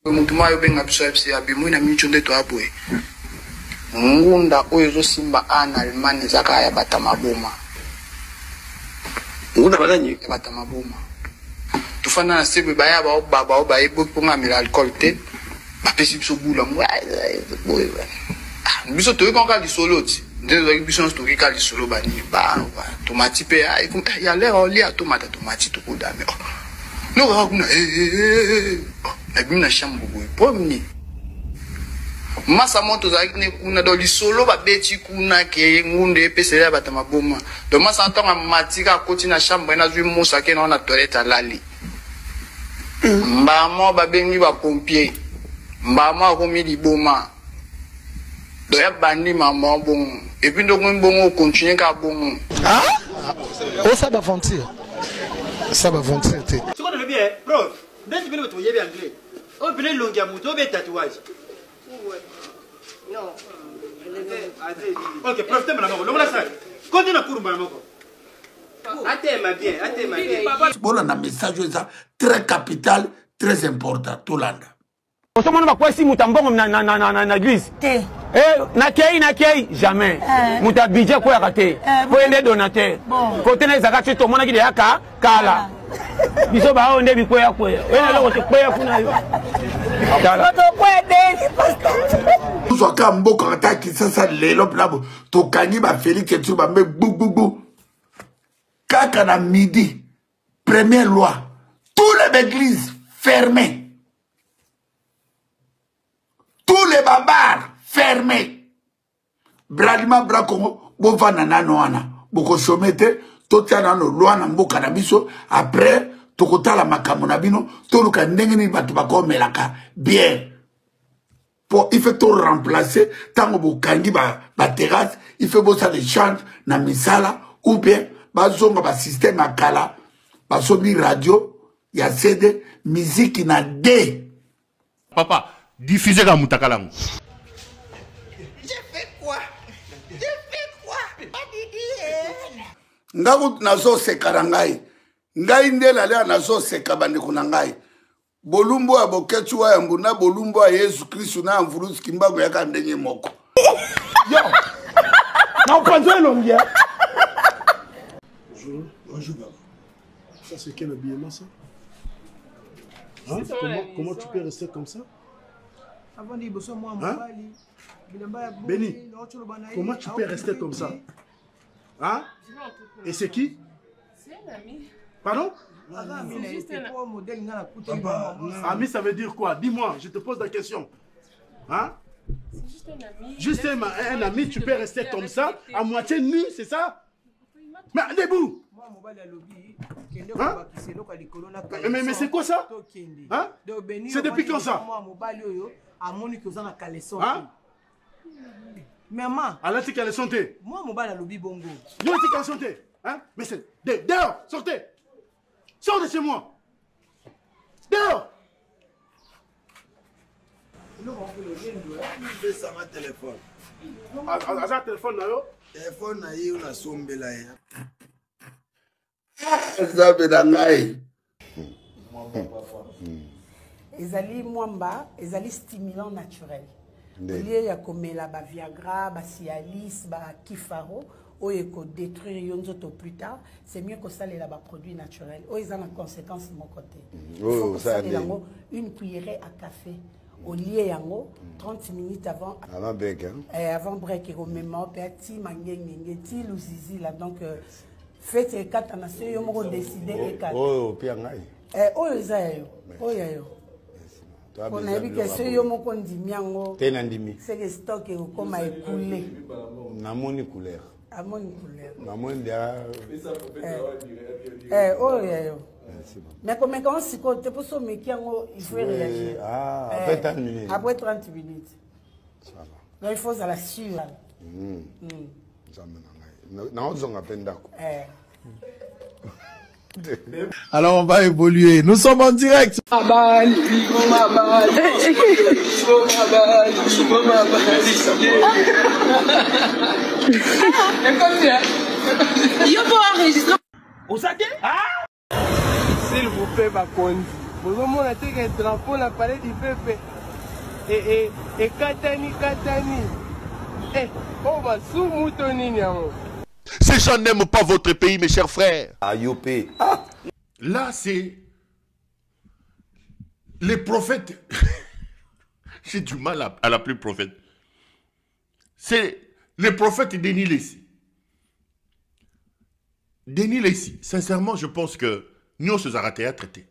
Mutuma yo benga biso FCA bimu na michonde to abwe. Ngunda oyo simba ana Almane zaka ya batamaboma. Ngunda badanyi batamaboma. Tufana na sebe baya ba baba o baye bokonga mila alcool te. Ba pesi biso bula mwa. Biso to yoka di solo ti. Ndenge zo biso to yoka di solo bani ba tomati pe ay ya le oli a tomate to kodame. No ga kuna na bimna shambu boy pomni masa moto za ne kuna do lisolo ba beti kuna ke ngunde pesela batama boma do masa tonga matika koti na shambu na zwi musa ke na toilette lali mbamo ba bengi ba pompier mbamo ko mi di boma do ya bandi mama bon et puis donc bon continuer ka bon ah oh ça va aventure tu connais le bien prof dès que tu veux te bien anglais on peut longue à moto bien tatouage non ok prof t'aimes la mort la salle continue à courir la mort attends bien bon on a message ça très capital très important tout l'anda on se demande pas quoi si mutambongo na église na kei jamais muta budget ko yakate ko ende donateur ko tena zakati to mona ki de yaka kala biso ba onde bi ko yakwe ene lo ko ya kuna yo kala to ko ende pastor so ka mboko ata ki sasa lelo plabo to kangi ba Félix tu ba me bou kaka na midi première loi tous les églises fermées. Tous les barbares fermés. Bradima Brakongo, Bovana Nanoana, Boko Chomete, Totianano, Luana, Mboka Nabiso, après, Tokota la Makamonabino, Toluka Nengeni Batubako Melaka, bien. Il fait tout remplacer, tant que Kangi ba terrasse, il fait beau ça de change, na misala, ou bien, bazonga ba système à kala, basobi radio, ya CD, musique na D. Papa, diffusez la moutakalangu. J'ai fait quoi? Ngaku nazo sekara ngai. Ngai ndela lea nazo seka bandeko na ngai. Bolumbo ya boketu wa mbuna bolumbo ya Yesu Kristo na mvuruzi kimbago yaka ndenye moko. Yo. Na upanzo longia. Bonjour. Ça c'est quel habillement ça? Hein? Comment tu peux rester comme ça? Hein? Béni, comment tu peux rester comme ça? Hein? Et c'est qui? C'est un ami. Pardon? Ami, ça veut dire quoi? Dis-moi, je te pose la question. Hein? C'est juste un ami. Juste un ami, tu peux rester comme ça, à moitié nu, c'est ça? Mais debout! Hein? Mais c'est quoi ça? Hein? C'est depuis quand ça? Hein? Maman. Alors tu es santé. Moi, mon bal à l'obi bongo. Yo, tu es santé. Hein? Mais c'est dehors, sortez. Sors de chez moi. Dehors. Fais ça ma téléphone. À téléphone là yo. Téléphone na yo na sombela ya. Ça be na ngai. Ezali mwamba, ezali stimulant naturel. Lié ya komela ba Viagra, ba Cialis, ba Kifaro, oye ko détruire yonzoto plus tard, c'est mieux que ça les ba produits naturels. O ils ont la conséquence de mon côté. Oh, ça une cuillerée à café. Au lié yango 30 minutes avant break hein. Avant break et au même petit mangengenge ti luzizi là donc faites quatre na se yo moko décider et quatre. Oh pia ngai. Oyo zayo. Oyo. On a vu que ce yo moko ndimi yango. Tena ndimi. C'est que stock et comme écoulé. Namoni couleur. Amoni couleur. Namoni dia. Oyo. Mais comme quand si tu peux sommer qui yango il faut réagir. Ah, après 30 minutes. Après 30 minutes. Ça va. Donc il faut ça la suivre. Alors on va évoluer. Nous sommes en direct. S'il vous plaît, ma conduite. Bonjour, on a été un drapeau, on a parlé du peuple. Et Katani. Eh, on va sous-moutonner. Ces gens n'aiment pas votre pays, mes chers frères. Ayopé. Là, c'est les prophètes. J'ai du mal à l'appeler prophète. C'est les prophètes Denis Lacy. Denis Lacy, sincèrement, je pense que nous, on se raté à traiter.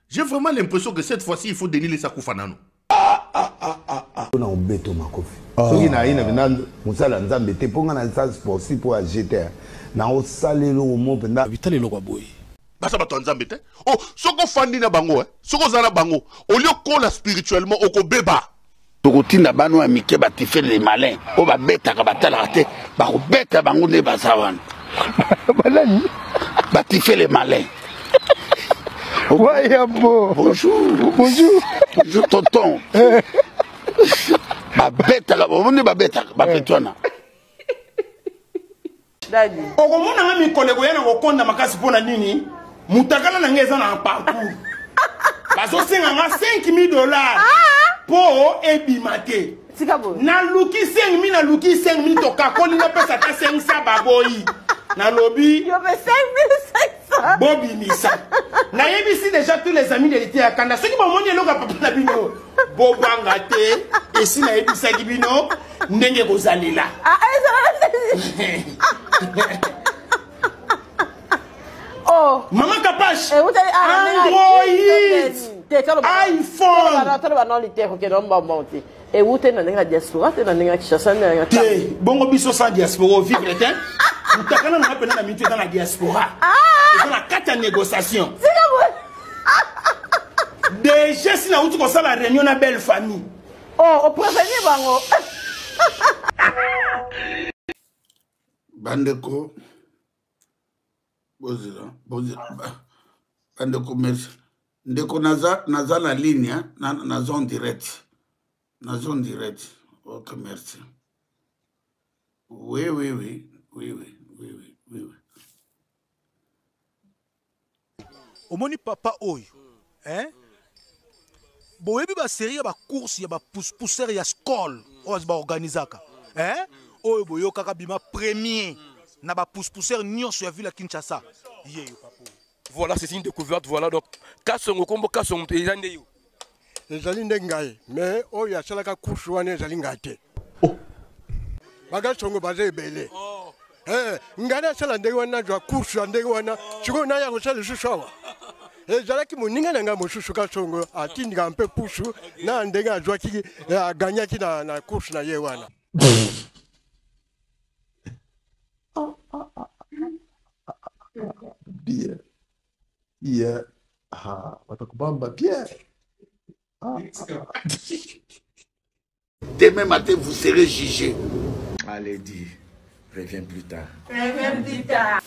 J'ai vraiment l'impression que cette fois-ci, il faut Denis Lacy à Koufanano. On a un béton, ma coffre. Ce qui n'a rien à voir, on s'est lanzé, mais pour un sens possible pour agiter. On s'est allé au monde pendant. Vital et Logaboy. Bah ça va t'en zambé. Oh, ce qu'on fait na bango, ce qu'on zana bango. Au lieu qu'on la spirituellement, au ko beba. Tokotina bano amike batife les malins. O ba beta ka batala te. Ba ko beta bango ne basawan. Balani. Batife les malins. Ouais, bon. Bonjour. Bonjour tonton. Ba beta la on ne ba beta ba petwana. Dadi. Okomona ngami kolego yana kokonda makasi pona nini? Mutakala na ngeza na parcours. Bazo senga nga $5,000 po ebimate. Sikabo. Na luki 5,000 na luki 5,000 to kakoli na pesa ta 500 baboyi. Na lobby. Yo be 5,500. Bobby Missa. Na yebisi déjà tous les amis de l'été à Kanda. Ceux qui m'ont montré loka papa na bino. Bobanga te. Et si na yebisa kibino ndenge kozalila. Oh, Maman Kapache, Android, iPhone. Et où t'es dans la diaspora, t'es dans la diaspora. Bon, biso sans diaspora, vivre le temps. Nous t'avons pas dans la diaspora. Ils ont la carte de négociation. Déjà, si nous avons la réunion de belle famille. Oh, on prévenir bango. Bandeko. Bozira. Bandeko, merci. Ndeko naza la ligne, na zone direct. Na zone direct. Ok, merci. Oui. Omoni papa oyo, hein? Boyebi ba série ya ba course ya ba pousseur ya skol, oyo ba organizaka, hein? Oyo boyo kaka bima premier na ba pousseur nyonso ya ville Kinshasa. Yeyo papa. Voilà, c'est une découverte, voilà donc Kasongo kombo Kasongo ezande yo. Ezali ndengaye, mais oyo asalaka course wana ezali ngate. Bagasongo baze ebele. Ngana sala ndenge wana jwa course ndenge wana, chiko na ya kosala sushawa. Ezalaki moninga nanga mosusu Kasongo atindika mpe pusu na ndenge ajwaki aganyaki na course na ye wana. Bien. Yeah. Ah, watakubamba bien. Demain matin, vous serez jugé. Allez, dis, reviens plus tard. Reviens plus tard.